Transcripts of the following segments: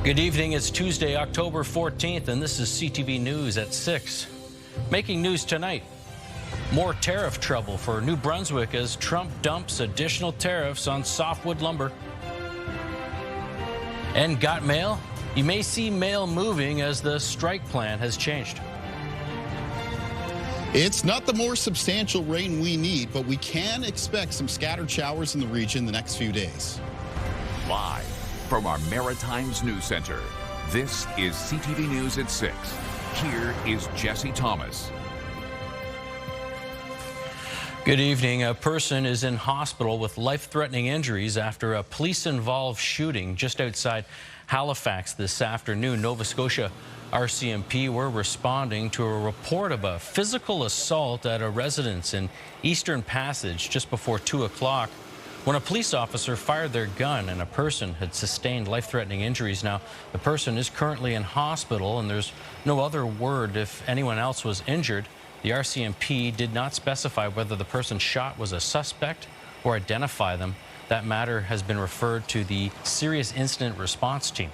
Good evening. It's Tuesday, October 14th, and this is CTV News at 6. Making news tonight. More tariff trouble for New Brunswick as Trump dumps additional tariffs on softwood lumber. And got mail? You may see mail moving as the strike plan has changed. It's not the more substantial rain we need, but we can expect some scattered showers in the region the next few days. Live from our Maritime's News Center, this is CTV News at 6. Here is Jesse Thomas. Good evening. A person is in hospital with life-threatening injuries after a police-involved shooting just outside Halifax this afternoon. Nova Scotia RCMP were responding to a report of a physical assault at a residence in Eastern Passage just before 2 o'clock. When a police officer fired their gun and a person had sustained life-threatening injuries. Now, the person is currently in hospital and there's no other word if anyone else was injured. The RCMP did not specify whether the person shot was a suspect or identify them. That matter has been referred to the Serious Incident Response Team.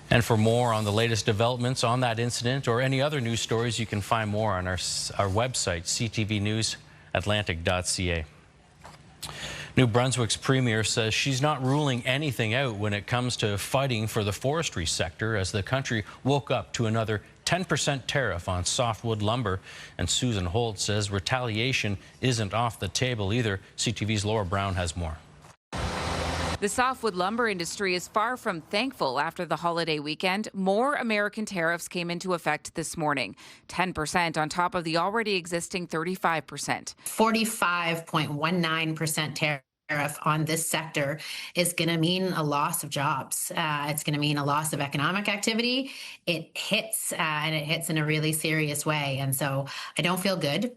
And for more on the latest developments on that incident or any other news stories, you can find more on our website, ctvnewsatlantic.ca. New Brunswick's premier says she's not ruling anything out when it comes to fighting for the forestry sector as the country woke up to another 10% tariff on softwood lumber. And Susan Holt says retaliation isn't off the table either. CTV's Laura Brown has more. The softwood lumber industry is far from thankful after the holiday weekend. More American tariffs came into effect this morning, 10% on top of the already existing 35%. 45.19% tariff on this sector is going to mean a loss of jobs. It's going to mean a loss of economic activity. It hits, and it hits in a really serious way. And so I don't feel good.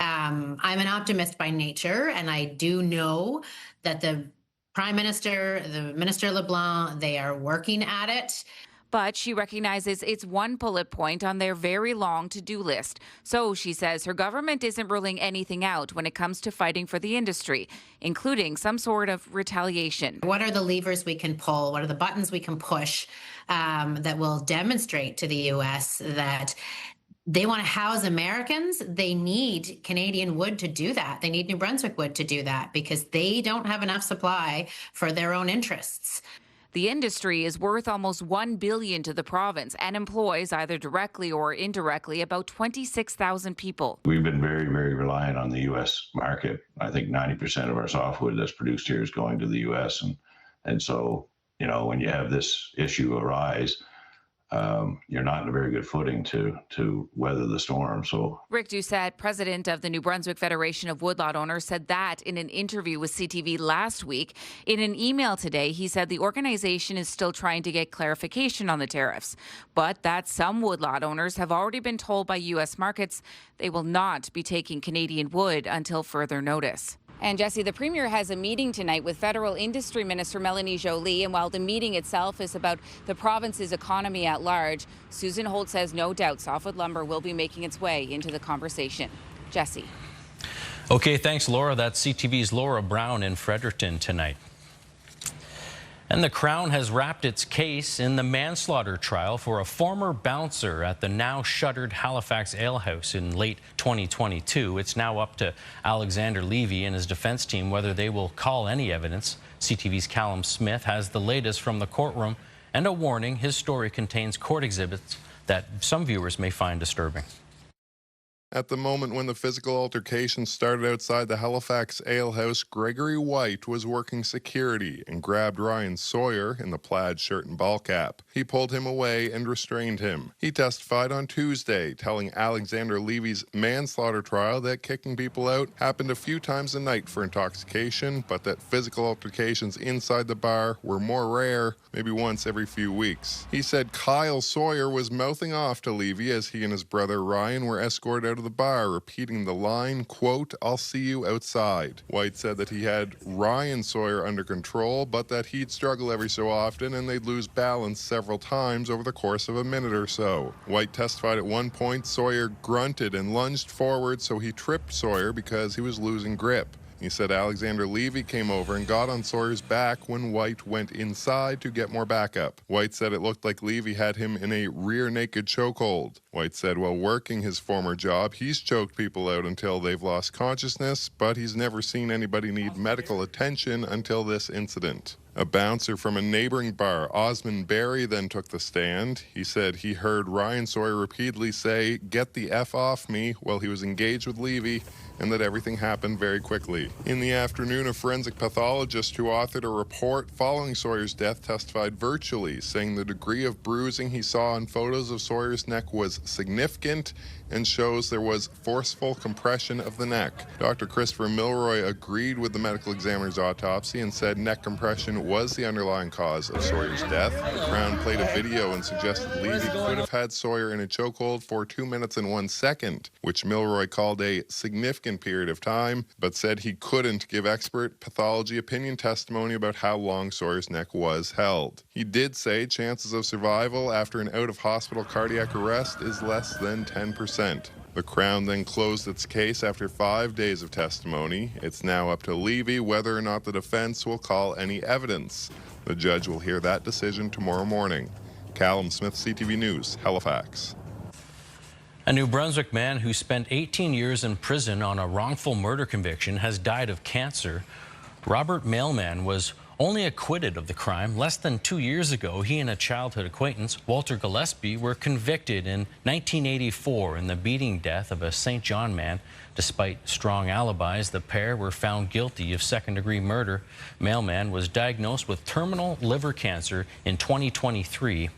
I'm an optimist by nature, and I do know that the Prime Minister, the Minister LeBlanc, they are working at it. But she recognizes it's one bullet point on their very long to-do list. So she says her government isn't ruling anything out when it comes to fighting for the industry, including some sort of retaliation. What are the levers we can pull? What are the buttons we can push that will demonstrate to the U.S. that they want to house Americans? They need Canadian wood to do that. They need New Brunswick wood to do that because they don't have enough supply for their own interests. The industry is worth almost $1 billion to the province and employs either directly or indirectly about 26,000 people. We've been very, very reliant on the U.S. market. I think 90% of our softwood that's produced here is going to the U.S. And so, you know, when you have this issue arise, you're not in a very good footing to weather the storm. So Rick Doucette, president of the New Brunswick Federation of Woodlot Owners, said that in an interview with CTV last week. In an email today, he said the organization is still trying to get clarification on the tariffs, but that some woodlot owners have already been told by U.S. markets they will not be taking Canadian wood until further notice. And Jesse, the Premier has a meeting tonight with Federal Industry Minister Melanie Joly, and while the meeting itself is about the province's economy at large, Susan Holt says no doubt softwood lumber will be making its way into the conversation. Jesse. Okay, thanks, Laura. That's CTV's Laura Brown in Fredericton tonight. And the Crown has wrapped its case in the manslaughter trial for a former bouncer at the now shuttered Halifax alehouse in late 2022. It's now up to Alexander Levy and his defense team whether they will call any evidence. CTV's Callum Smith has the latest from the courtroom and a warning. His story contains court exhibits that some viewers may find disturbing. At the moment when the physical altercation started outside the Halifax alehouse, Gregory White was working security and grabbed Ryan Sawyer in the plaid shirt and ball cap. He pulled him away and restrained him. He testified on Tuesday, telling Alexander Levy's manslaughter trial that kicking people out happened a few times a night for intoxication, but that physical altercations inside the bar were more rare, maybe once every few weeks. He said Kyle Sawyer was mouthing off to Levy as he and his brother Ryan were escorted out of the bar, repeating the line, quote, "I'll see you outside." White said that he had Ryan Sawyer under control, but that he'd struggle every so often and they'd lose balance several times over the course of a minute or so. White testified at one point Sawyer grunted and lunged forward, so he tripped Sawyer because he was losing grip. He said Alexander Levy came over and got on Sawyer's back when White went inside to get more backup. White said it looked like Levy had him in a rear naked chokehold. White said while working his former job, he's choked people out until they've lost consciousness, but he's never seen anybody need medical attention until this incident. A bouncer from a neighboring bar, Osmond Berry, then took the stand. He said he heard Ryan Sawyer repeatedly say, "Get the F off me," while he was engaged with Levy, and that everything happened very quickly. In the afternoon, a forensic pathologist who authored a report following Sawyer's death testified virtually, saying the degree of bruising he saw in photos of Sawyer's neck was significant and shows there was forceful compression of the neck. Dr. Christopher Milroy agreed with the medical examiner's autopsy and said neck compression was the underlying cause of Sawyer's death. The Crown played a video and suggested Levy could have had Sawyer in a chokehold for 2 minutes and 1 second, which Milroy called a significant period of time, but said he couldn't give expert pathology opinion testimony about how long Sawyer's neck was held. He did say chances of survival after an out-of-hospital cardiac arrest is less than 10%. The Crown then closed its case after 5 days of testimony. It's now up to Levy whether or not the defense will call any evidence. The judge will hear that decision tomorrow morning. Callum Smith, CTV News, Halifax. A New Brunswick man who spent 18 years in prison on a wrongful murder conviction has died of cancer. Robert Mailman was only acquitted of the crime. Less than 2 years ago, he and a childhood acquaintance, Walter Gillespie, were convicted in 1984 in the beating death of a St. John man. Despite strong alibis, the pair were found guilty of second-degree murder. Mailman was diagnosed with terminal liver cancer in 2023.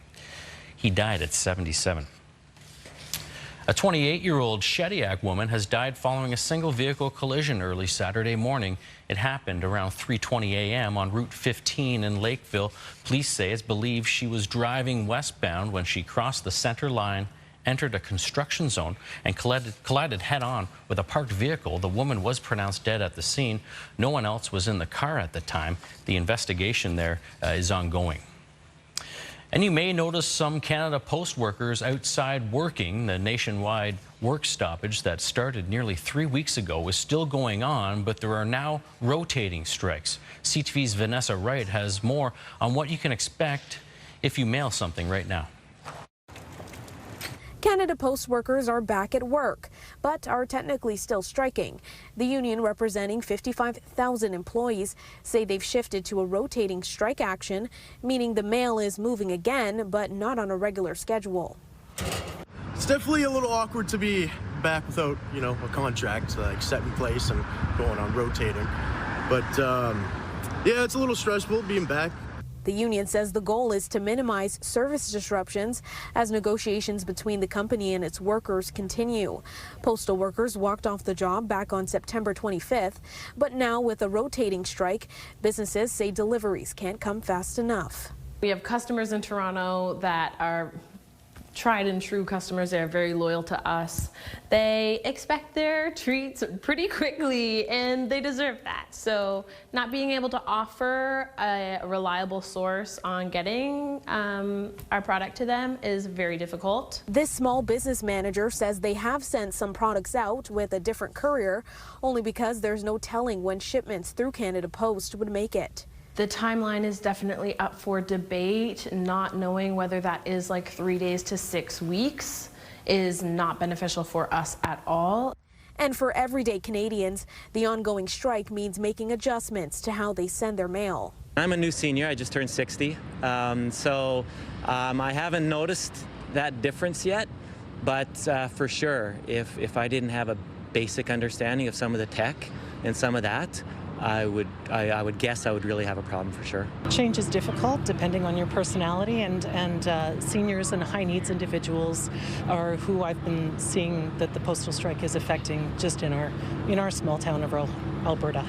He died at 77. A 28-year-old Shediac woman has died following a single-vehicle collision early Saturday morning. It happened around 3:20 a.m. on Route 15 in Lakeville. Police say it's believed she was driving westbound when she crossed the center line, entered a construction zone, and collided head-on with a parked vehicle. The woman was pronounced dead at the scene. No one else was in the car at the time. The investigation there is ongoing. And you may notice some Canada Post workers outside working. The nationwide work stoppage that started nearly 3 weeks ago is still going on, but there are now rotating strikes. CTV's Vanessa Wright has more on what you can expect if you mail something right now. Canada Post workers are back at work, but are technically still striking. The union, representing 55,000 employees, say they've shifted to a rotating strike action, meaning the mail is moving again, but not on a regular schedule. It's definitely a little awkward to be back without, a contract like set in place and going on rotating. But yeah, it's a little stressful being back. The union says the goal is to minimize service disruptions as negotiations between the company and its workers continue. Postal workers walked off the job back on September 25th, but now with a rotating strike, businesses say deliveries can't come fast enough. We have customers in Toronto that are tried and true customers. They are very loyal to us. They expect their treats pretty quickly, and they deserve that. So not being able to offer a reliable source on getting our product to them is very difficult. This small business manager says they have sent some products out with a different courier, only because there's no telling when shipments through Canada Post would make it. The timeline is definitely up for debate. Not knowing whether that is like 3 days to 6 weeks is not beneficial for us at all. And for everyday Canadians, the ongoing strike means making adjustments to how they send their mail. I'm a new senior. I just turned 60. So I haven't noticed that difference yet. But for sure, if I didn't have a basic understanding of some of the tech and some of that, I would guess I would really have a problem for sure. Change is difficult depending on your personality, and seniors and high needs individuals are who I've been seeing that the postal strike is affecting just in our small town of rural Alberta.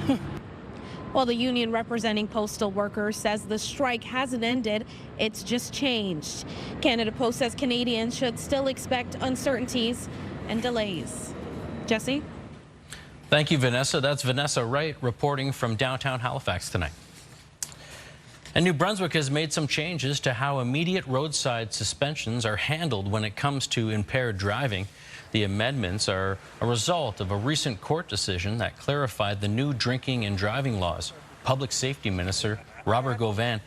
Well, the union representing postal workers says the strike hasn't ended, it's just changed. Canada Post says Canadians should still expect uncertainties and delays. Jesse? Thank you, Vanessa. That's Vanessa Wright reporting from downtown Halifax tonight. And New Brunswick has made some changes to how immediate roadside suspensions are handled when it comes to impaired driving. The amendments are a result of a recent court decision that clarified the new drinking and driving laws. Public Safety Minister Robert Gauvin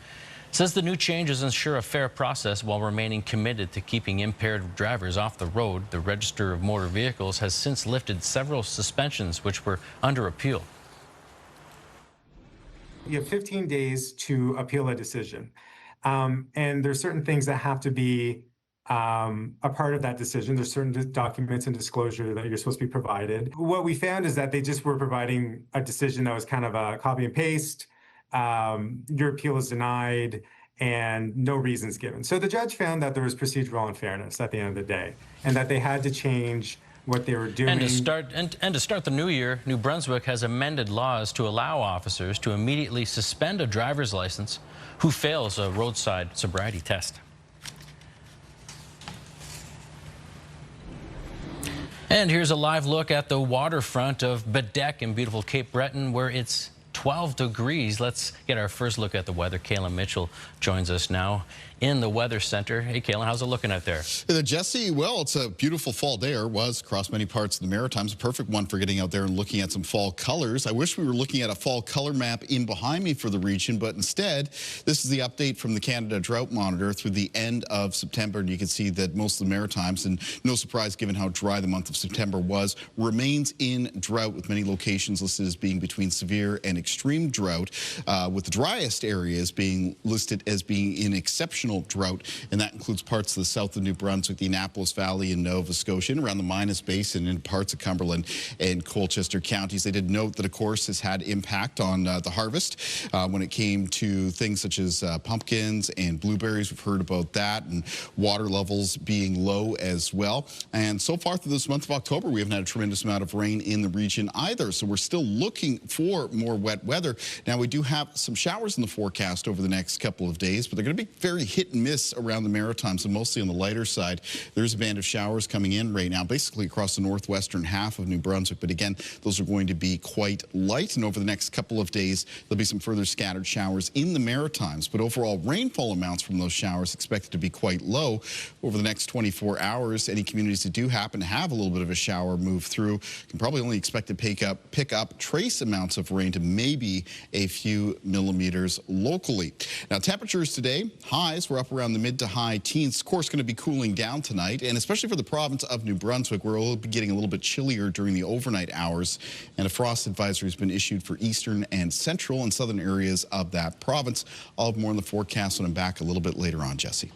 says the new changes ensure a fair process while remaining committed to keeping impaired drivers off the road. The Register of Motor Vehicles has since lifted several suspensions which were under appeal. You have 15 days to appeal a decision. And there's certain things that have to be a part of that decision. There's certain documents and disclosure that you're supposed to be provided. What we found is that they just were providing a decision that was kind of a copy and paste. Your appeal is denied and no reasons given. So the judge found that there was procedural unfairness at the end of the day and that they had to change what they were doing. And to start the new year, New Brunswick has amended laws to allow officers to immediately suspend a driver's license who fails a roadside sobriety test. And here's a live look at the waterfront of Bedeck in beautiful Cape Breton, where it's 12 degrees. Let's get our first look at the weather. Kaylin Mitchell joins us now in the Weather Center. Hey, Kaylin, how's it looking out there? Jesse, well, it's a beautiful fall day, or was, across many parts of the Maritimes. A perfect one for getting out there and looking at some fall colors. I wish we were looking at a fall color map in behind me for the region, but instead, this is the update from the Canada Drought Monitor through the end of September. And you can see that most of the Maritimes, and no surprise given how dry the month of September was, remains in drought, with many locations listed as being between severe and extreme drought, with the driest areas being listed as being in exceptional drought, and that includes parts of the south of New Brunswick, the Annapolis Valley in Nova Scotia, and around the Minas Basin and parts of Cumberland and Colchester counties. They did note that, of course, has had impact on the harvest when it came to things such as pumpkins and blueberries. We've heard about that, and water levels being low as well. And so far through this month of October, we haven't had a tremendous amount of rain in the region either, so we're still looking for more wet weather. Now, we do have some showers in the forecast over the next couple of days, but they're going to be very hit and miss around the Maritimes, and mostly on the lighter side. There's a band of showers coming in right now, basically across the northwestern half of New Brunswick. But again, those are going to be quite light, and over the next couple of days, there'll be some further scattered showers in the Maritimes. But overall, rainfall amounts from those showers expected to be quite low over the next 24 hours. Any communities that do happen to have a little bit of a shower move through can probably only expect to pick up trace amounts of rain to maybe a few millimeters locally. Now, temperatures today, highs were up around the mid to high teens. Of course, going to be cooling down tonight, and especially for the province of New Brunswick, we'll be getting a little bit chillier during the overnight hours, and a frost advisory has been issued for eastern and central and southern areas of that province. I'll have more on the forecast when I'm back a little bit later on, Jesse.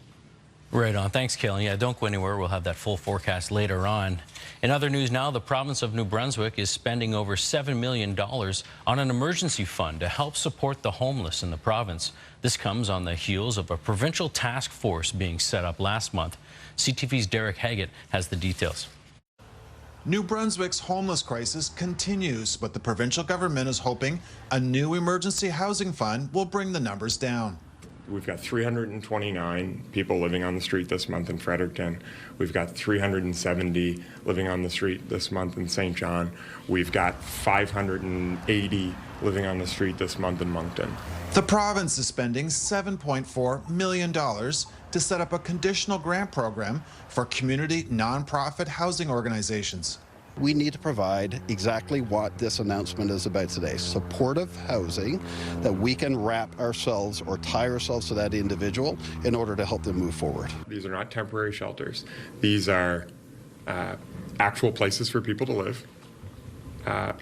Right on. Thanks, Kaylin. Yeah, don't go anywhere. We'll have that full forecast later on. In other news now, the province of New Brunswick is spending over $7 million on an emergency fund to help support the homeless in the province. This comes on the heels of a provincial task force being set up last month. CTV's Derek Haggett has the details. New Brunswick's homeless crisis continues, but the provincial government is hoping a new emergency housing fund will bring the numbers down. We've got 329 people living on the street this month in Fredericton. We've got 370 living on the street this month in St. John. We've got 580 living on the street this month in Moncton. The province is spending $7.4 million to set up a conditional grant program for community nonprofit housing organizations. We need to provide exactly what this announcement is about today. Supportive housing that we can wrap ourselves or tie ourselves to that individual in order to help them move forward. These are not temporary shelters. These are actual places for people to live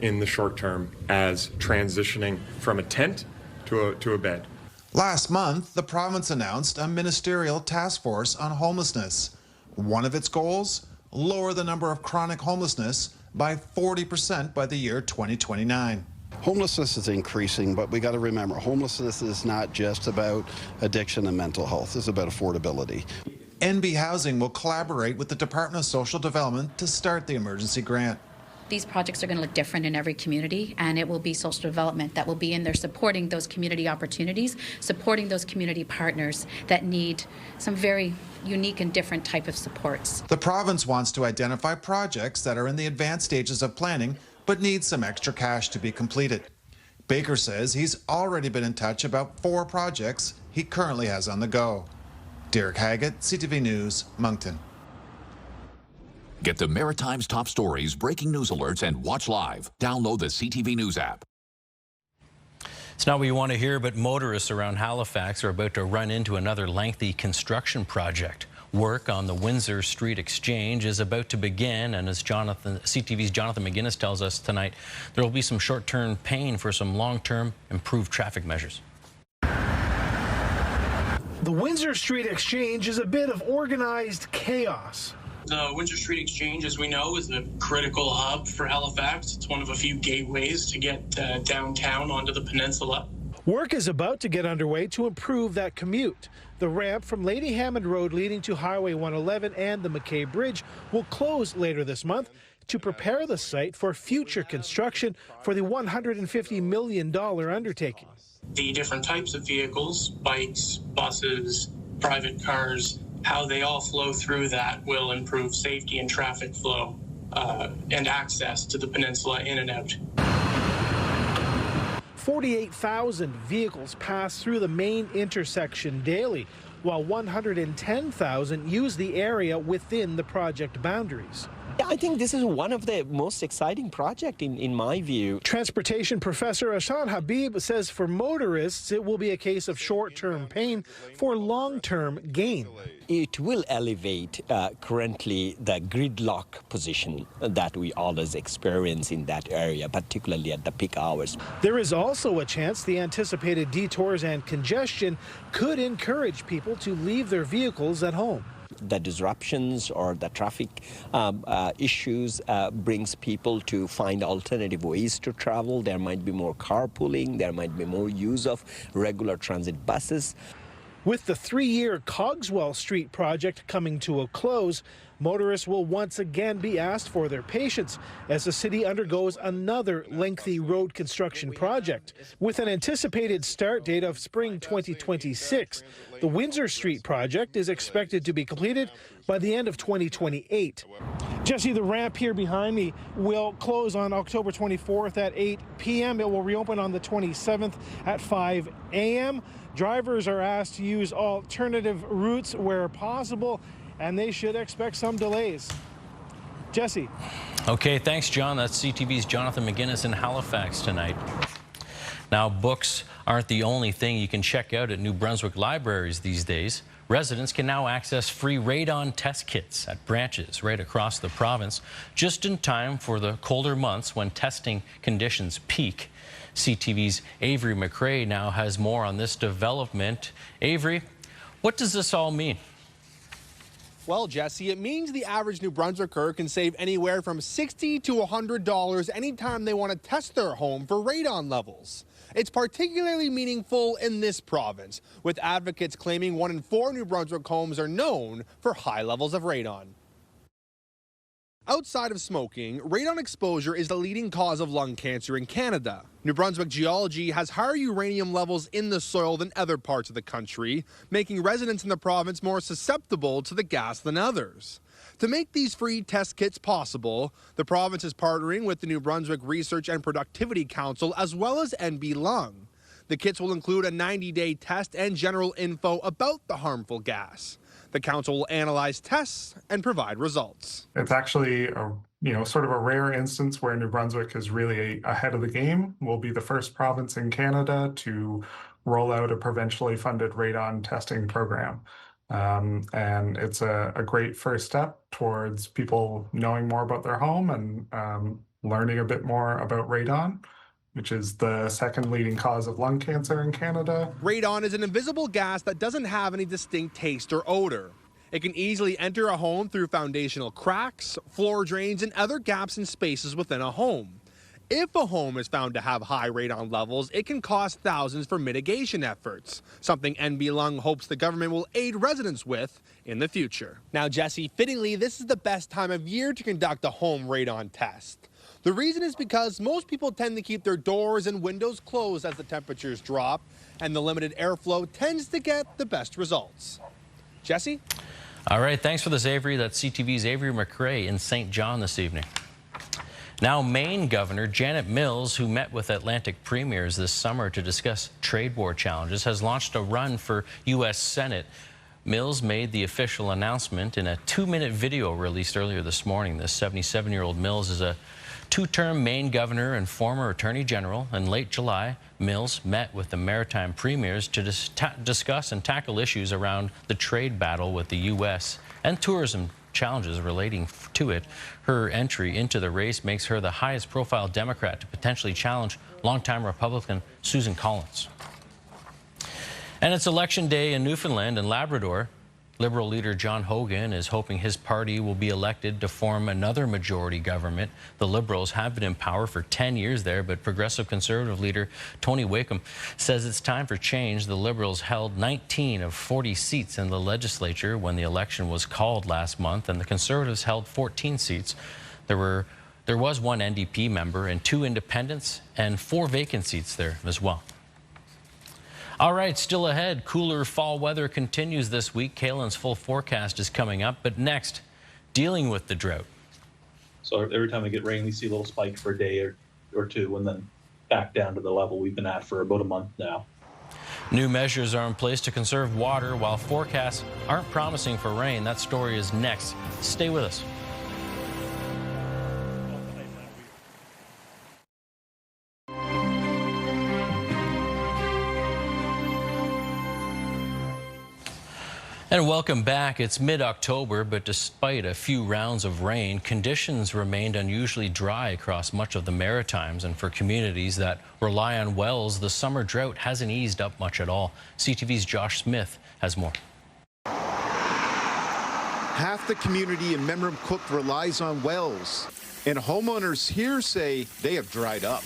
in the short term as transitioning from a tent to a bed. Last month, the province announced a ministerial task force on homelessness. One of its goals, lower the number of chronic homelessness by 40% by the year 2029. Homelessness is increasing, but we got to remember, homelessness is not just about addiction and mental health. It's about affordability. NB Housing will collaborate with the Department of Social Development to start the emergency grant. These projects are going to look different in every community, and it will be social development that will be in there supporting those community opportunities, supporting those community partners that need some very unique and different type of supports. The province wants to identify projects that are in the advanced stages of planning but need some extra cash to be completed. Baker says he's already been in touch about 4 projects he currently has on the go. Derek Haggett, CTV News, Moncton. Get the Maritime's top stories, breaking news alerts, and watch live. Download the CTV News app. It's not what you want to hear, but motorists around Halifax are about to run into another lengthy construction project. Work on the Windsor Street Exchange is about to begin, and as CTV's Jonathan McGuinness tells us tonight, there will be some short-term pain for some long-term improved traffic measures. The Windsor Street Exchange is a bit of organized chaos. The Windsor Street Exchange, as we know, is a critical hub for Halifax. It's one of a few gateways to get downtown onto the peninsula. Work is about to get underway to improve that commute. The ramp from Lady Hammond Road leading to Highway 111 and the McKay Bridge will close later this month to prepare the site for future construction for the $150 million undertaking. The different types of vehicles, bikes, buses, private cars, how they all flow through that will improve safety and traffic flow and access to the peninsula in and out. 48,000 vehicles pass through the main intersection daily, while 110,000 use the area within the project boundaries. I think this is one of the most exciting projects in my view. Transportation professor Ashan Habib says for motorists, it will be a case of short-term pain for long-term gain. It will elevate currently the gridlock position that we always experience in that area, particularly at the peak hours. There is also a chance the anticipated detours and congestion could encourage people to leave their vehicles at home. The disruptions or the traffic issues brings people to find alternative ways to travel. There might be more carpooling, there might be more use of regular transit buses. With the 3-year Cogswell Street project coming to a close, motorists will once again be asked for their patience as the city undergoes another lengthy road construction project. With an anticipated start date of spring 2026, the Windsor Street project is expected to be completed by the end of 2028. Jesse, the ramp here behind me will close on October 24th at 8 p.m. It will reopen on the 27th at 5 a.m. Drivers are asked to use alternative routes where possible, and they should expect some delays. Jesse. Okay, thanks, John. That's CTV's Jonathan McGuinness in Halifax tonight. Now, books aren't the only thing you can check out at New Brunswick libraries these days. Residents can now access free radon test kits at branches right across the province, just in time for the colder months when testing conditions peak. CTV's Avery McRae now has more on this development. Avery, what does this all mean? Well, Jesse, it means the average New Brunswicker can save anywhere from $60 to $100 anytime they want to test their home for radon levels. It's particularly meaningful in this province, with advocates claiming 1 in 4 New Brunswick homes are known for high levels of radon. Outside of smoking, radon exposure is the leading cause of lung cancer in Canada. New Brunswick geology has higher uranium levels in the soil than other parts of the country, making residents in the province more susceptible to the gas than others. To make these free test kits possible, the province is partnering with the New Brunswick Research and Productivity Council as well as NB Lung. The kits will include a 90-day test and general info about the harmful gas. The council will analyze tests and provide results. It's actually sort of a rare instance where New Brunswick is really ahead of the game. We'll be the first province in Canada to roll out a provincially funded radon testing program. And it's a great first step towards people knowing more about their home and learning a bit more about radon, which is the second leading cause of lung cancer in Canada. Radon is an invisible gas that doesn't have any distinct taste or odor. It can easily enter a home through foundational cracks, floor drains, and other gaps and spaces within a home. If a home is found to have high radon levels, it can cost thousands for mitigation efforts, something NB Lung hopes the government will aid residents with in the future. Now, Jesse, fittingly, this is the best time of year to conduct a home radon test. The reason is because most people tend to keep their doors and windows closed as the temperatures drop, and the limited airflow tends to get the best results. Jesse? All right, thanks for this, Avery. That's CTV's Avery McRae in St. John this evening. Now, Maine Governor Janet Mills, who met with Atlantic premiers this summer to discuss trade war challenges, has launched a run for U.S. Senate. Mills made the official announcement in a 2-minute video released earlier this morning. This 77-year-old Mills is a 2-term Maine Governor and former Attorney General. In late July, Mills met with the Maritime premiers to discuss and tackle issues around the trade battle with the U.S. and tourism challenges relating to it. Her entry into the race makes her the highest profile Democrat to potentially challenge longtime Republican Susan Collins. And it's election day in Newfoundland and Labrador. Liberal leader John Hogan is hoping his party will be elected to form another majority government. The Liberals have been in power for 10 years there, but Progressive Conservative leader Tony Wakeham says it's time for change. The Liberals held 19 of 40 seats in the legislature when the election was called last month, and the Conservatives held 14 seats. There was one NDP member and 2 independents and 4 vacant seats there as well. All right, still ahead, cooler fall weather continues this week. Kaylin's full forecast is coming up, but next, dealing with the drought. So every time we get rain, we see a little spike for a day or two, and then back down to the level we've been at for about a month now. New measures are in place to conserve water while forecasts aren't promising for rain. That story is next. Stay with us. And welcome back. It's mid-October, but despite a few rounds of rain, conditions remained unusually dry across much of the Maritimes. And for communities that rely on wells, the summer drought hasn't eased up much at all. CTV's Josh Smith has more. Half the community in Memramcook relies on wells, and homeowners here say they have dried up.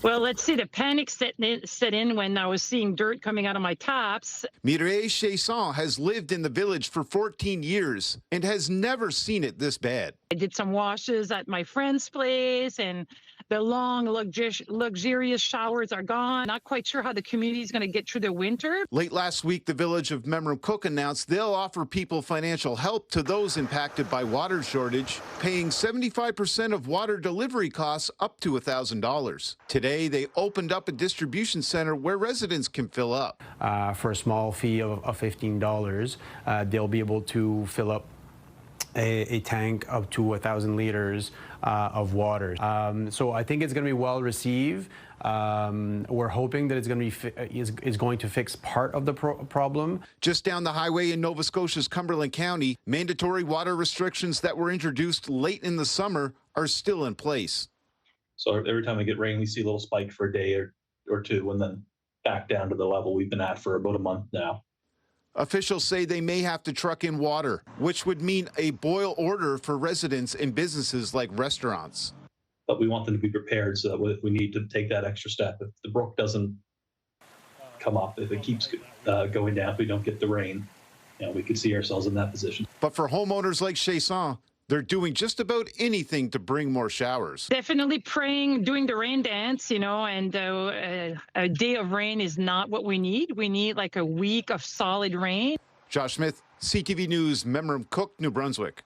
Well, let's see, the panic set in when I was seeing dirt coming out of my taps. Mireille Chasson has lived in the village for 14 years and has never seen it this bad. I did some washes at my friend's place, and the long, luxurious showers are gone. Not quite sure how the community is going to get through the winter. Late last week, the village of Memramcook announced they'll offer people financial help to those impacted by water shortage, paying 75% of water delivery costs up to $1,000. Today, they opened up a distribution center where residents can fill up. For a small fee of $15, they'll be able to fill up a tank up to 1,000 liters of water. So I think it's going to be well received. We're hoping that it's going to fix part of the problem. Just down the highway in Nova Scotia's Cumberland County, mandatory water restrictions that were introduced late in the summer are still in place. So every time we get rain, we see a little spike for a day or two, and then back down to the level we've been at for about a month now. Officials say they may have to truck in water, which would mean a boil order for residents and businesses like restaurants. But we want them to be prepared so that if we need to take that extra step, if the brook doesn't come up, if it keeps going down, if we don't get the rain, we could see ourselves in that position. But for homeowners like Chasson, they're doing just about anything to bring more showers. Definitely praying, doing the rain dance, and a day of rain is not what we need. We need like a week of solid rain. Josh Smith, CTV News, Memramcook, New Brunswick.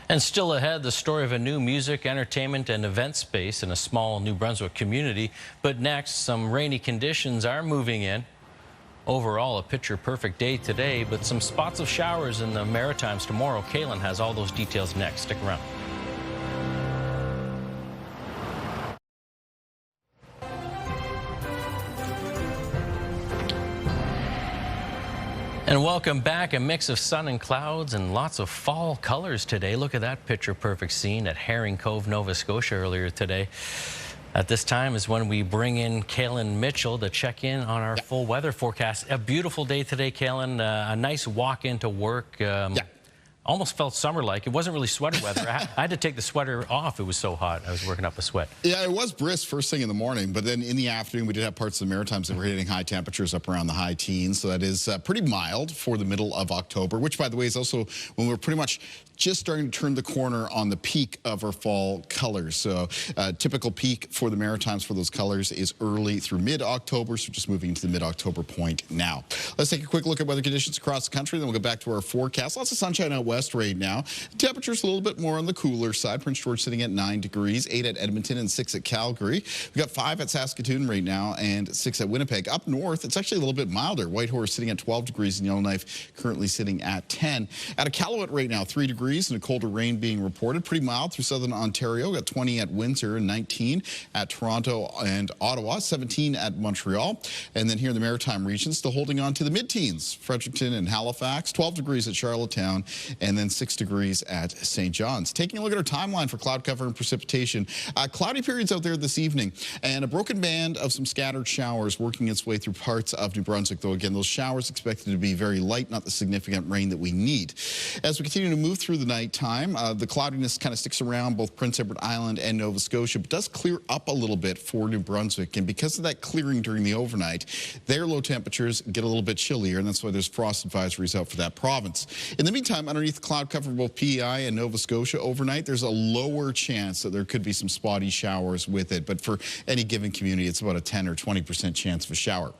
And still ahead, the story of a new music, entertainment, and event space in a small New Brunswick community. But next, some rainy conditions are moving in. Overall, a picture-perfect day today, but some spots of showers in the Maritimes tomorrow. Kaylin has all those details next. Stick around. And welcome back. A mix of sun and clouds and lots of fall colors today. Look at that picture-perfect scene at Herring Cove, Nova Scotia earlier today. At this time is when we bring in Kaylin Mitchell to check in on our full weather forecast. A beautiful day today, Kaylin. A nice walk into work. Almost felt summer-like. It wasn't really sweater weather. I had to take the sweater off. It was so hot. I was working up a sweat. Yeah, it was brisk first thing in the morning, but then in the afternoon, we did have parts of the Maritimes that were hitting high temperatures up around the high teens. So that is pretty mild for the middle of October, which, by the way, is also when we're pretty much just starting to turn the corner on the peak of our fall colors. So typical peak for the Maritimes for those colors is early through mid-October, so just moving into the mid-October point now. Let's take a quick look at weather conditions across the country, then we'll get back to our forecast. Lots of sunshine out west. northwest right now. Temperatures a little bit more on the cooler side. Prince George sitting at 9 degrees, 8 at Edmonton and 6 at Calgary. We've got 5 at Saskatoon right now and 6 at Winnipeg. Up north, it's actually a little bit milder. Whitehorse sitting at 12 degrees and Yellowknife currently sitting at 10. At Iqaluit right now, 3 degrees and a colder rain being reported. Pretty mild through southern Ontario. Got 20 at Windsor and 19 at Toronto and Ottawa, 17 at Montreal. And then here in the Maritime region, still holding on to the mid-teens. Fredericton and Halifax, 12 degrees at Charlottetown, and then 6 degrees at St. John's. Taking a look at our timeline for cloud cover and precipitation. Cloudy periods out there this evening, and a broken band of some scattered showers working its way through parts of New Brunswick, though again, those showers expected to be very light, not the significant rain that we need. As we continue to move through the nighttime, the cloudiness kind of sticks around both Prince Edward Island and Nova Scotia, but does clear up a little bit for New Brunswick. And because of that clearing during the overnight, their low temperatures get a little bit chillier, and that's why there's frost advisories out for that province. In the meantime, underneath the cloud cover both PEI and Nova Scotia overnight, there's a lower chance that there could be some spotty showers with it. But for any given community, it's about a 10 or 20% chance of a shower.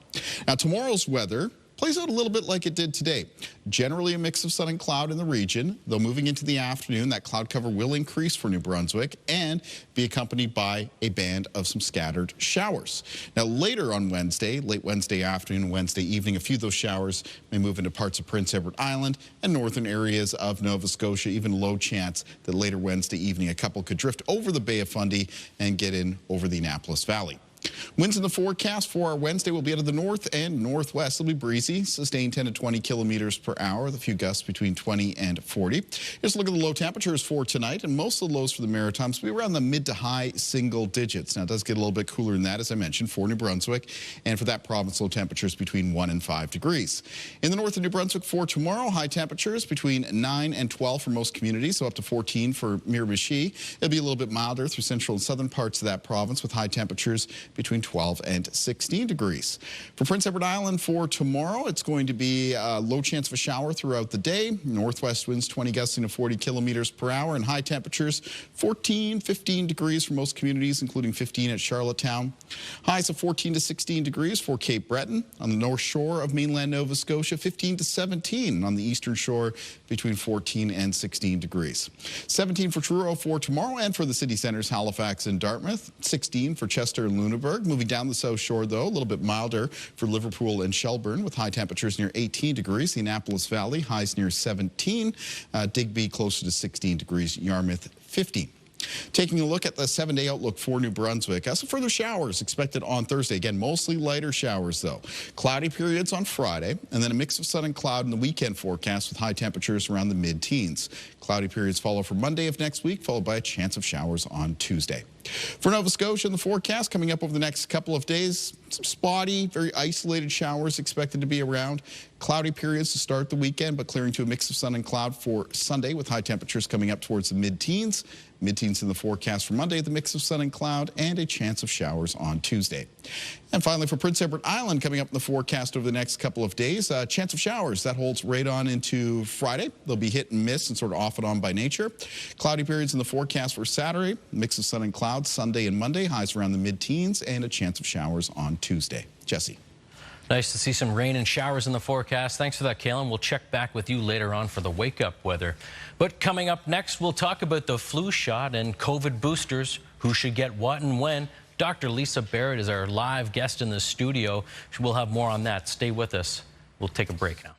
Now, tomorrow's weather plays out a little bit like it did today. Generally a mix of sun and cloud in the region, though moving into the afternoon, that cloud cover will increase for New Brunswick and be accompanied by a band of some scattered showers. Now later on Wednesday, late Wednesday afternoon, Wednesday evening, a few of those showers may move into parts of Prince Edward Island and northern areas of Nova Scotia, even low chance that later Wednesday evening a couple could drift over the Bay of Fundy and get in over the Annapolis Valley. Winds in the forecast for our Wednesday will be out of the north and northwest. It'll be breezy, sustained 10 to 20 kilometers per hour with a few gusts between 20 and 40. Just look at the low temperatures for tonight, and most of the lows for the Maritimes will be around the mid to high single digits. Now, it does get a little bit cooler than that, as I mentioned, for New Brunswick, and for that province, low temperatures between 1 and 5 degrees. In the north of New Brunswick for tomorrow, high temperatures between 9 and 12 for most communities, so up to 14 for Miramichi. It'll be a little bit milder through central and southern parts of that province with high temperatures between 12 and 16 degrees. For Prince Edward Island for tomorrow, it's going to be a low chance of a shower throughout the day. Northwest winds 20 gusting to 40 kilometers per hour, and high temperatures 14, 15 degrees for most communities, including 15 at Charlottetown. Highs of 14 to 16 degrees for Cape Breton. On the north shore of mainland Nova Scotia, 15 to 17. On the eastern shore, between 14 and 16 degrees. 17 for Truro for tomorrow, and for the city centers, Halifax and Dartmouth. 16 for Chester and Lunenburg. Moving down the south shore, though, a little bit milder for Liverpool and Shelburne, with high temperatures near 18 degrees. The Annapolis Valley, highs near 17. Digby closer to 16 degrees. Yarmouth, 15. Taking a look at the 7-day outlook for New Brunswick. Some further showers expected on Thursday. Again, mostly lighter showers, though. Cloudy periods on Friday, and then a mix of sun and cloud in the weekend forecast with high temperatures around the mid-teens. Cloudy periods follow for Monday of next week, followed by a chance of showers on Tuesday. For Nova Scotia, in the forecast coming up over the next couple of days, some spotty, very isolated showers expected to be around. Cloudy periods to start the weekend, but clearing to a mix of sun and cloud for Sunday, with high temperatures coming up towards the mid-teens. Mid-teens in the forecast for Monday, the mix of sun and cloud, and a chance of showers on Tuesday. And finally, for Prince Edward Island, coming up in the forecast over the next couple of days, chance of showers. That holds right on into Friday. They'll be hit and miss and sort of off and on by nature. Cloudy periods in the forecast for Saturday, mix of sun and clouds Sunday and Monday, highs around the mid-teens, and a chance of showers on Tuesday. Jesse. Nice to see some rain and showers in the forecast. Thanks for that, Kalen. We'll check back with you later on for the wake-up weather. But coming up next, we'll talk about the flu shot and COVID boosters, who should get what and when. Dr. Lisa Barrett is our live guest in the studio. We'll have more on that. Stay with us. We'll take a break now.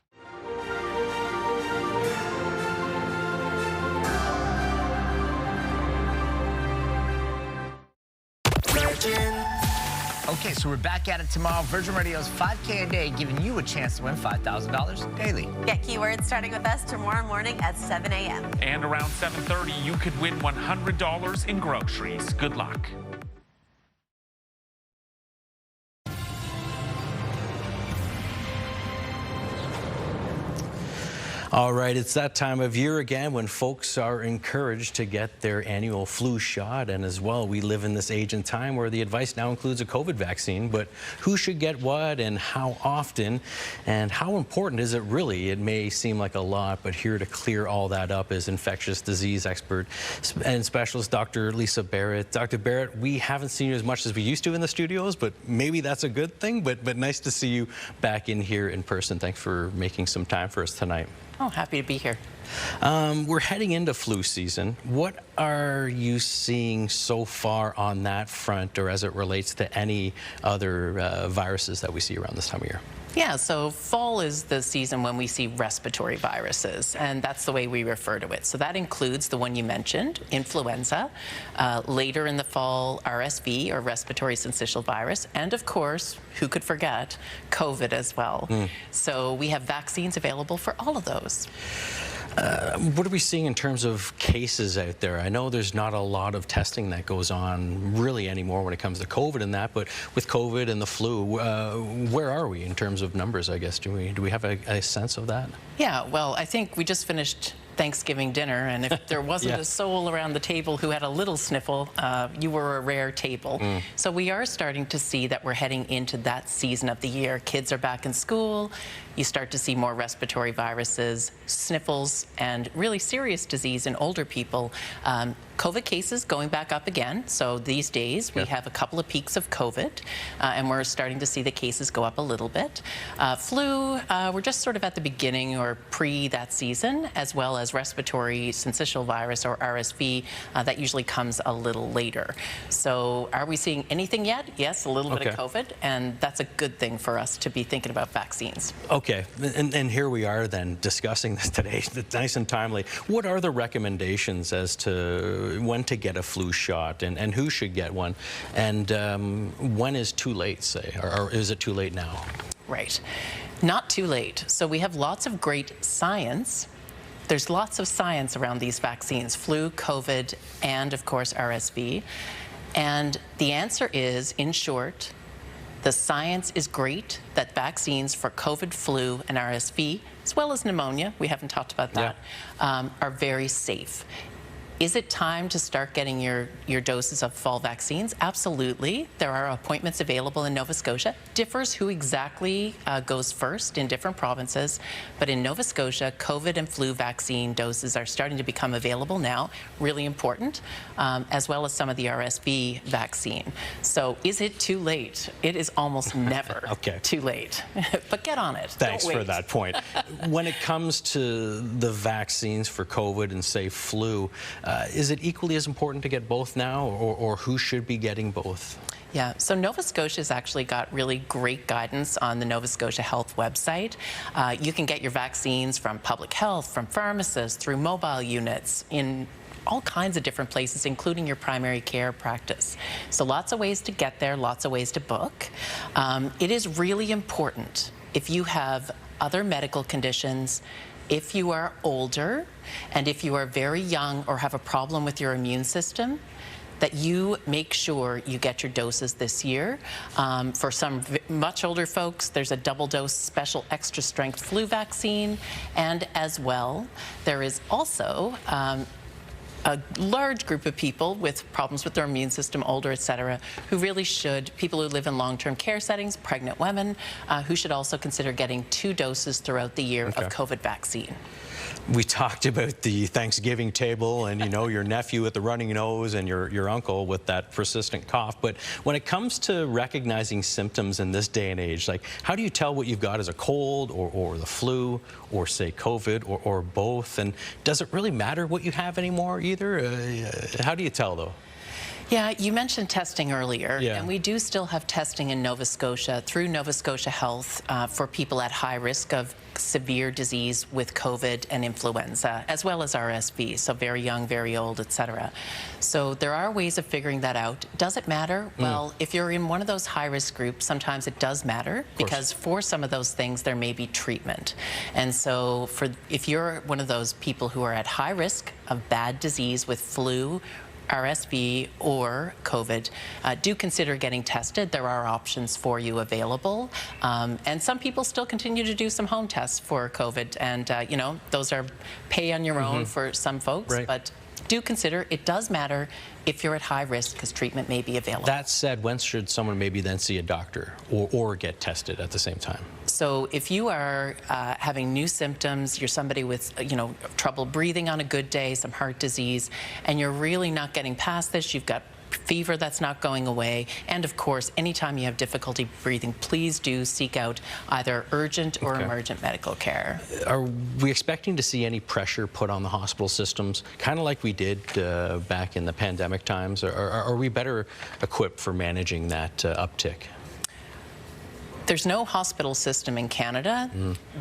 Okay, so we're back at it tomorrow. Virgin Radio's 5K a day, giving you a chance to win $5,000 daily. Get keywords starting with us tomorrow morning at 7 a.m. And around 7:30, you could win $100 in groceries. Good luck. All right, it's that time of year again when folks are encouraged to get their annual flu shot. And as well, we live in this age and time where the advice now includes a COVID vaccine. But who should get what and how often? And how important is it really? It may seem like a lot, but here to clear all that up is infectious disease expert and specialist Dr. Lisa Barrett. Dr. Barrett, we haven't seen you as much as we used to in the studios, but maybe that's a good thing. But nice to see you back in here in person. Thanks for making some time for us tonight. Oh, happy to be here. We're heading into flu season. What are you seeing so far on that front, or as it relates to any other viruses that we see around this time of year? Yeah, so fall is the season when we see respiratory viruses, and that's the way we refer to it. So that includes the one you mentioned, influenza, later in the fall, RSV, or respiratory syncytial virus, and of course, who could forget, COVID as well. So we have vaccines available for all of those. What are we seeing in terms of cases out there? I know there's not a lot of testing that goes on really anymore when it comes to COVID and that, but with COVID and the flu, where are we in terms of numbers, I guess? Do we have a sense of that? Yeah, well, I think we just finished Thanksgiving dinner, and if there wasn't a soul around the table who had a little sniffle, you were a rare table. So we are starting to see that we're heading into that season of the year. Kids are back in school. You start to see more respiratory viruses, sniffles, and really serious disease in older people. COVID cases going back up again. So these days we have a couple of peaks of COVID, and we're starting to see the cases go up a little bit. Flu, we're just sort of at the beginning or pre that season, as well as respiratory syncytial virus, or RSV, that usually comes a little later. So are we seeing anything yet? Yes, a little bit of COVID, and that's a good thing for us to be thinking about vaccines. Okay, and here we are then discussing this today, nice and timely. What are the recommendations as to when to get a flu shot, and who should get one, and when is too late, say, or is it too late now? Right, not too late. So we have lots of great science. There's lots of science around these vaccines, flu, COVID, and of course RSV. And the answer is, in short, the science is great that vaccines for COVID, flu, and RSV, as well as pneumonia, we haven't talked about that, are very safe. Is it time to start getting your doses of fall vaccines? Absolutely. There are appointments available in Nova Scotia. Differs who exactly goes first in different provinces, but in Nova Scotia, COVID and flu vaccine doses are starting to become available now, really important, as well as some of the RSV vaccine. So is it too late? It is almost never too late, but get on it. Thanks for that point. When it comes to the vaccines for COVID and, say, flu, is it equally as important to get both now, or who should be getting both? Yeah, so Nova Scotia's actually got really great guidance on the Nova Scotia Health website. You can get your vaccines from public health, from pharmacists, through mobile units, in all kinds of different places, including your primary care practice. So lots of ways to get there, lots of ways to book. It is really important if you have other medical conditions, if you are older, and if you are very young or have a problem with your immune system, that you make sure you get your doses this year. For some much older folks, there's a double dose special extra strength flu vaccine, and as well, there is also a large group of people with problems with their immune system, older, etc., who really should, people who live in long-term care settings, pregnant women, who should also consider getting 2 doses throughout the year of COVID vaccine. We talked about the Thanksgiving table and, you know, your nephew with the running nose and your uncle with that persistent cough. But when it comes to recognizing symptoms in this day and age, like, how do you tell what you've got as a cold or the flu or, say, COVID or both? And does it really matter what you have anymore either? How do you tell, though? Yeah, you mentioned testing earlier, and we do still have testing in Nova Scotia through Nova Scotia Health for people at high risk of severe disease with COVID and influenza, as well as RSV, so very young, very old, etc. So there are ways of figuring that out. Does it matter? Well, if you're in one of those high-risk groups, sometimes it does matter, because for some of those things, there may be treatment. And so if you're one of those people who are at high risk of bad disease with flu, RSV or COVID, do consider getting tested. There are options for you available. And some people still continue to do some home tests for COVID. And, you know, those are pay on your own for some folks. But do consider it does matter if you're at high risk, because treatment may be available. That said, when should someone maybe then see a doctor or get tested at the same time? So if you are having new symptoms, you're somebody with, you know, trouble breathing on a good day, some heart disease, and you're really not getting past this, you've got fever that's not going away, and of course, anytime you have difficulty breathing, please do seek out either urgent or emergent medical care. Are we expecting to see any pressure put on the hospital systems, kind of like we did back in the pandemic times, or are we better equipped for managing that uptick? There's no hospital system in Canada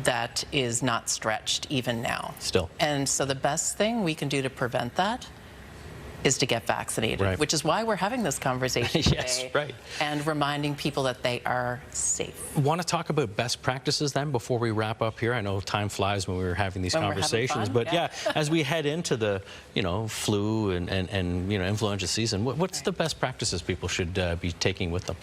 that is not stretched even now. Still. And so the best thing we can do to prevent that is to get vaccinated, which is why we're having this conversation today and reminding people that they are safe. Want to talk about best practices then before we wrap up here? I know time flies when we were having these conversations, but yeah, as we head into the flu and influenza season, what's the best practices people should be taking with them?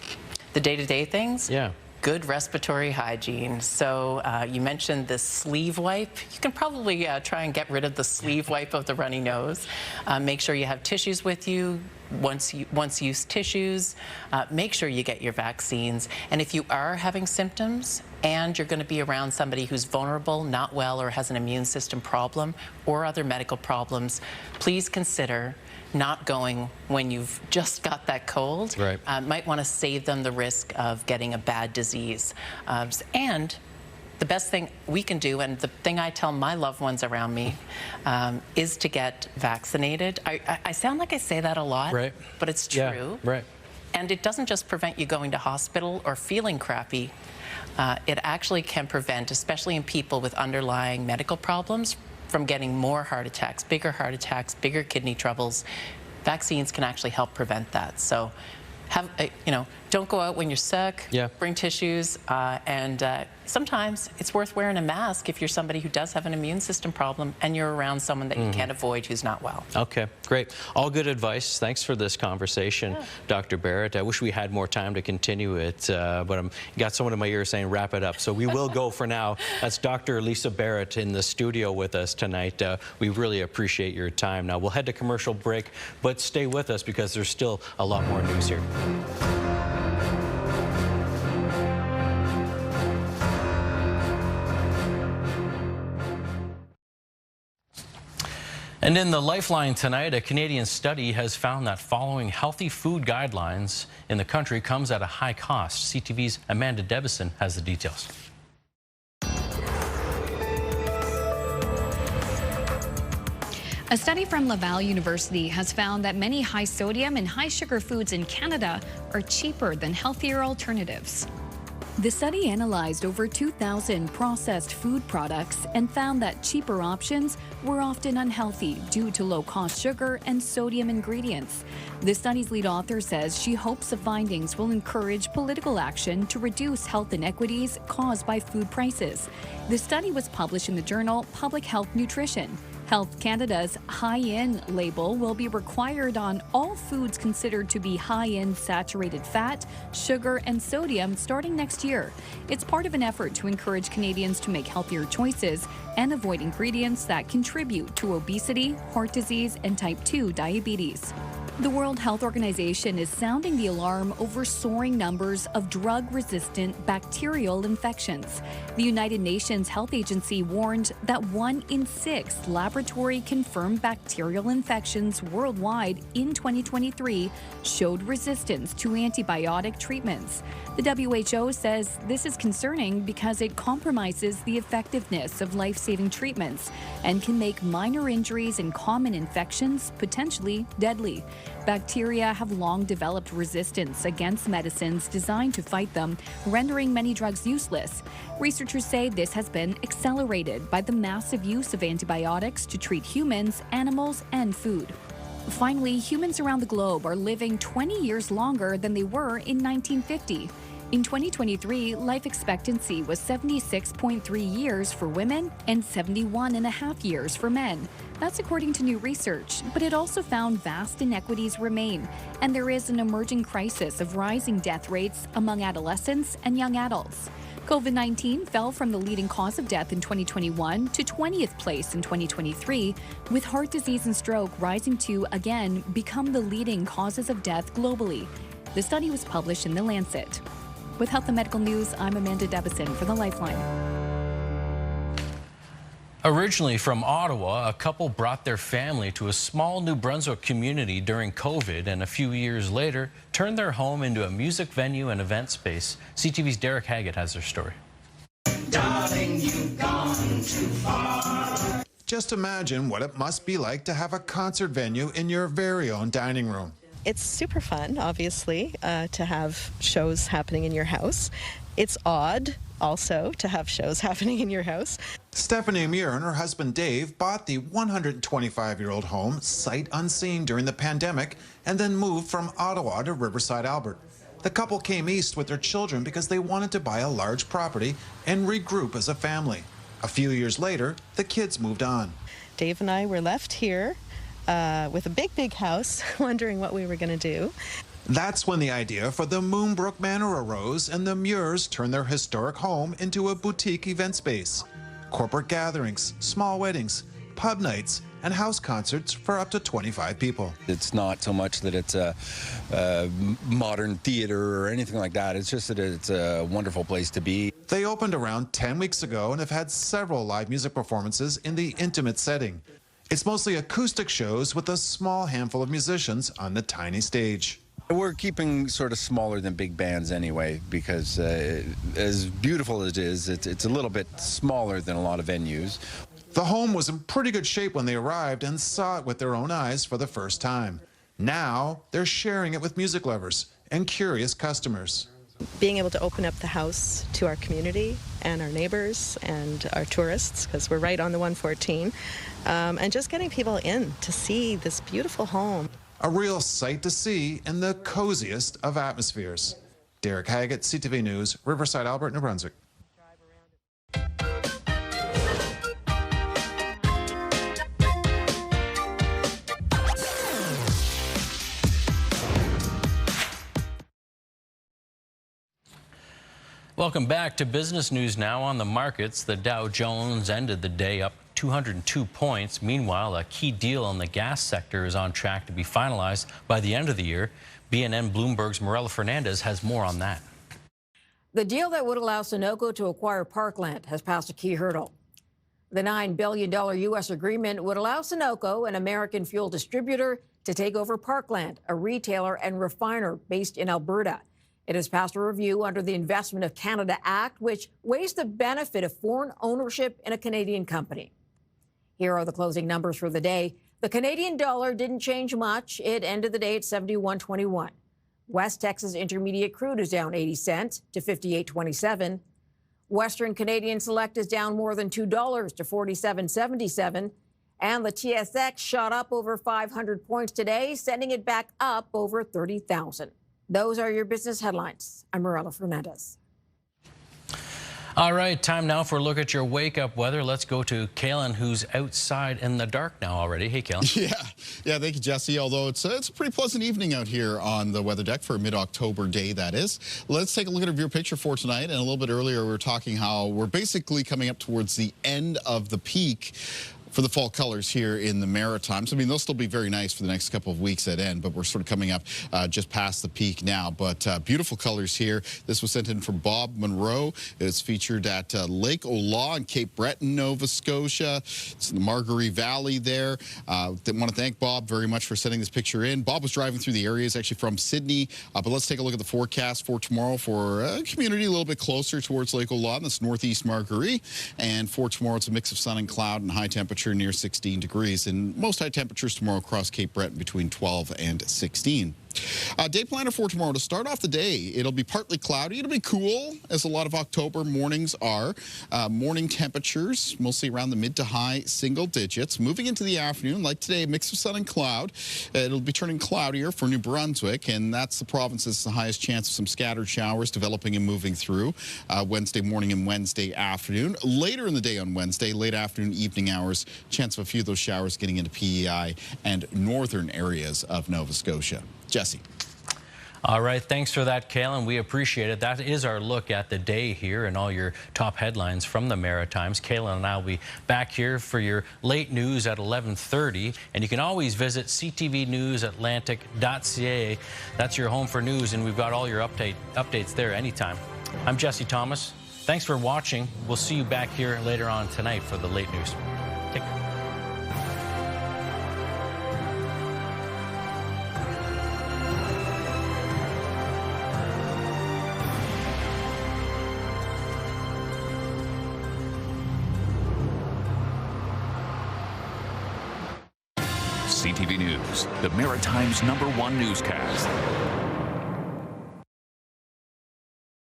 The day-to-day things? Yeah. Good respiratory hygiene. So you mentioned the sleeve wipe. You can probably try and get rid of the sleeve wipe of the runny nose. Make sure you have tissues with you, once-use tissues. Make sure you get your vaccines. And if you are having symptoms and you're going to be around somebody who's vulnerable, not well, or has an immune system problem or other medical problems, please consider not going when you've just got that cold. Might want to save them the risk of getting a bad disease. And the best thing we can do, and the thing I tell my loved ones around me, is to get vaccinated. I sound like I say that a lot, but it's true. And it doesn't just prevent you going to hospital or feeling crappy. It actually can prevent, especially in people with underlying medical problems, from getting more heart attacks, bigger kidney troubles. Vaccines can actually help prevent that. So, don't go out when you're sick. Bring tissues, and sometimes it's worth wearing a mask if you're somebody who does have an immune system problem and you're around someone that you can't avoid who's not well. Okay, great. All good advice. Thanks for this conversation, Dr. Barrett. I wish we had more time to continue it, but I got someone in my ear saying wrap it up. So we will go for now. That's Dr. Lisa Barrett in the studio with us tonight. We really appreciate your time. Now we'll head to commercial break, but stay with us because there's still a lot more news here. And in the Lifeline tonight, a Canadian study has found that following healthy food guidelines in the country comes at a high cost. CTV's Amanda Debison has the details. A study from Laval University has found that many high sodium and high sugar foods in Canada are cheaper than healthier alternatives. The study analyzed over 2,000 processed food products and found that cheaper options were often unhealthy due to low-cost sugar and sodium ingredients. The study's lead author says she hopes the findings will encourage political action to reduce health inequities caused by food prices. The study was published in the journal Public Health Nutrition. Health Canada's high-in label will be required on all foods considered to be high in saturated fat, sugar, and sodium starting next year. It's part of an effort to encourage Canadians to make healthier choices and avoid ingredients that contribute to obesity, heart disease, and type 2 diabetes. The World Health Organization is sounding the alarm over soaring numbers of drug-resistant bacterial infections. The United Nations Health Agency warned that 1 in 6 laboratory-confirmed bacterial infections worldwide in 2023 showed resistance to antibiotic treatments. The WHO says this is concerning because it compromises the effectiveness of life-saving treatments and can make minor injuries and common infections potentially deadly. Bacteria have long developed resistance against medicines designed to fight them, rendering many drugs useless. Researchers say this has been accelerated by the massive use of antibiotics to treat humans, animals, and food. Finally, humans around the globe are living 20 years longer than they were in 1950. In 2023, life expectancy was 76.3 years for women and 71.5 years for men. That's according to new research, but it also found vast inequities remain, and there is an emerging crisis of rising death rates among adolescents and young adults. COVID-19 fell from the leading cause of death in 2021 to 20th place in 2023, with heart disease and stroke rising to, again, become the leading causes of death globally. The study was published in The Lancet. With Health and Medical News, I'm Amanda Debison for the Lifeline. Originally from Ottawa, a couple brought their family to a small New Brunswick community during COVID, and a few years later turned their home into a music venue and event space. CTV's Derek Haggett has their story. Darling, you've gone too far. Just imagine what it must be like to have a concert venue in your very own dining room. It's super fun, obviously, to have shows happening in your house. It's odd, also, to have shows happening in your house. Stephanie Muir and her husband Dave bought the 125-year-old home sight unseen during the pandemic and then moved from Ottawa to Riverside, Albert. The couple came east with their children because they wanted to buy a large property and regroup as a family. A few years later, the kids moved on. Dave and I were left here with a big house, wondering what we were going to do. That's when the idea for the Moonbrook Manor arose, and the Muirs turned their historic home into a boutique event space. Corporate gatherings, small weddings, pub nights, and house concerts for up to 25 people. It's not so much that it's a modern theater or anything like that. It's just that it's a wonderful place to be. They opened around 10 weeks ago and have had several live music performances in the intimate setting. It's mostly acoustic shows with a small handful of musicians on the tiny stage. We're keeping sort of smaller than big bands anyway, because as beautiful as it is, it's a little bit smaller than a lot of venues. The home was in pretty good shape when they arrived and saw it with their own eyes for the first time. Now they're sharing it with music lovers and curious customers. Being able to open up the house to our community and our neighbors and our tourists, because we're right on the 114, and just getting people in to see this beautiful home. A real sight to see in the coziest of atmospheres. Derek Haggett, CTV News, Riverside, Albert, New Brunswick. Welcome back to business news now. On the markets, the Dow Jones ended the day up 202 points. Meanwhile, a key deal in the gas sector is on track to be finalized by the end of the year. BNN Bloomberg's Morella Fernandez has more on that. The deal that would allow Sunoco to acquire Parkland has passed a key hurdle. The $9 billion U.S. agreement would allow Sunoco, an American fuel distributor, to take over Parkland, a retailer and refiner based in Alberta. It has passed a review under the Investment of Canada Act, which weighs the benefit of foreign ownership in a Canadian company. Here are the closing numbers for the day. The Canadian dollar didn't change much. It ended the day at 71.21. West Texas Intermediate crude is down 80 cents to 58.27. Western Canadian Select is down more than $2 to 47.77. And the TSX shot up over 500 points today, sending it back up over 30,000. Those are your business headlines. I'm Morella Fernandez. All right, time now for a look at your wake-up weather. Let's go to Kaylin, who's outside in the dark now already. Hey, Kaylin. Yeah, thank you, Jesse. Although it's a pretty pleasant evening out here on the weather deck for a mid-October day, that is. Let's take a look at our viewer picture for tonight. And a little bit earlier, we were talking how we're basically coming up towards the end of the peak for the fall colors here in the Maritimes. I mean, they'll still be very nice for the next couple of weeks at end, but we're sort of coming up just past the peak now. But beautiful colors here. This was sent in from Bob Monroe. It's featured at Lake Ola in Cape Breton, Nova Scotia. It's in the Margaree Valley there. I want to thank Bob very much for sending this picture in. Bob was driving through the area. He's actually from Sydney. But let's take a look at the forecast for tomorrow for a community a little bit closer towards Lake Ola. That's northeast Margaree. And for tomorrow, it's a mix of sun and cloud and high temperature near 16 degrees, and most high temperatures tomorrow across Cape Breton between 12 and 16. Day planner for tomorrow. To start off the day, it'll be partly cloudy. It'll be cool, as a lot of October mornings are. Morning temperatures, mostly around the mid to high single digits. Moving into the afternoon, like today, a mix of sun and cloud. It'll be turning cloudier for New Brunswick, and that's the province that's the highest chance of some scattered showers developing and moving through Wednesday morning and Wednesday afternoon. Later in the day on Wednesday, late afternoon, evening hours, chance of a few of those showers getting into PEI and northern areas of Nova Scotia. Jesse. All right, thanks for that, Kaylin. We appreciate it. That is our look at the day here and all your top headlines from the Maritimes. Kaylin and I will be back here for your late news at 11:30, and you can always visit ctvnewsatlantic.ca. That's your home for news, and we've got all your updates there anytime. I'm Jesse Thomas. Thanks for watching. We'll see you back here later on tonight for the late news. CTV News, the Maritime's #1 newscast.